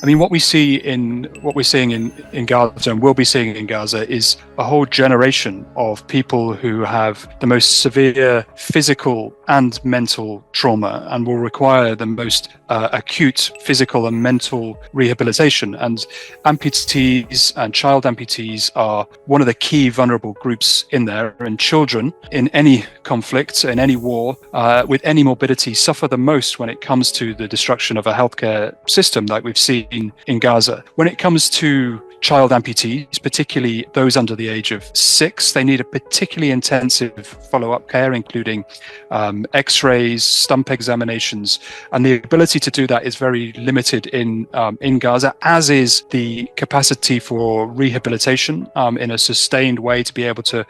I mean, what we're seeing in Gaza and will be seeing in Gaza is a whole generation of people who have the most severe physical and mental trauma and will require the most acute physical and mental rehabilitation. And amputees and child amputees are one of the key vulnerable groups in there. And children in any conflict, in any war, with any morbidity, suffer the most when it comes to the destruction of a healthcare system like we've seen in Gaza. When it comes to child amputees, particularly those under the age of 6, they need a particularly intensive follow-up care, including X-rays, stump examinations, and the ability to do that is very limited in Gaza, as is the capacity for rehabilitation in a sustained way to be able to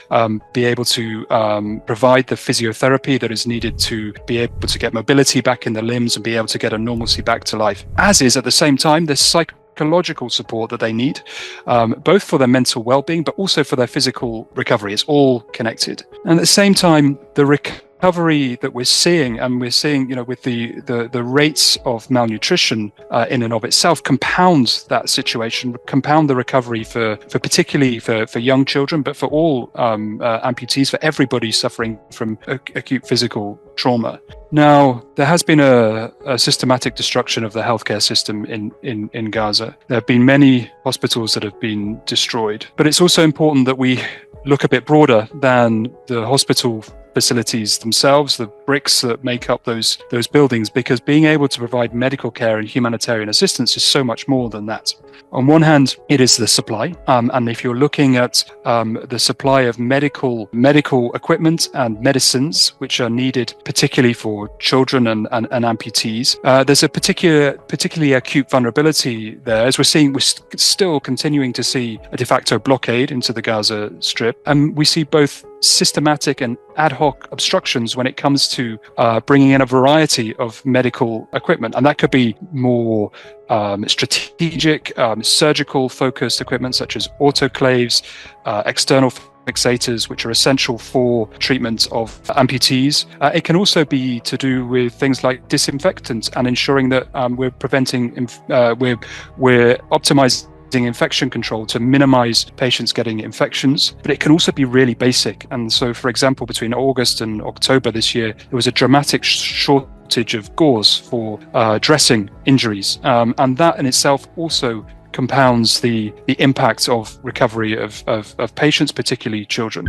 provide the physiotherapy that is needed to be able to get mobility back in the limbs and be able to get a normalcy back to life. As is, at the same time, the psychological support that they need, both for their mental well-being, but also for their physical recovery. It's all connected. And at the same time, the recovery that we're seeing, with the rates of malnutrition in and of itself, compounds that situation, compound the recovery for particularly for young children, but for all amputees, for everybody suffering from acute physical trauma. Now, there has been a systematic destruction of the healthcare system in Gaza. There have been many hospitals that have been destroyed, but it's also important that we look a bit broader than the hospital facilities themselves, the bricks that make up those buildings, because being able to provide medical care and humanitarian assistance is so much more than that. On one hand, it is the supply, and if you're looking at the supply of medical equipment and medicines which are needed particularly for children and amputees, there's a particularly acute vulnerability there, as we're still continuing to see a de facto blockade into the Gaza Strip, and we see both systematic and ad hoc obstructions when it comes to bringing in a variety of medical equipment. And that could be more strategic, surgical focused equipment such as autoclaves, external fixators, which are essential for treatment of amputees. It can also be to do with things like disinfectants and ensuring that we're optimizing infection control to minimize patients getting infections, but it can also be really basic. And so, for example, between August and October this year, there was a dramatic shortage of gauze for dressing injuries, and that in itself also compounds the impact of recovery of patients, particularly children.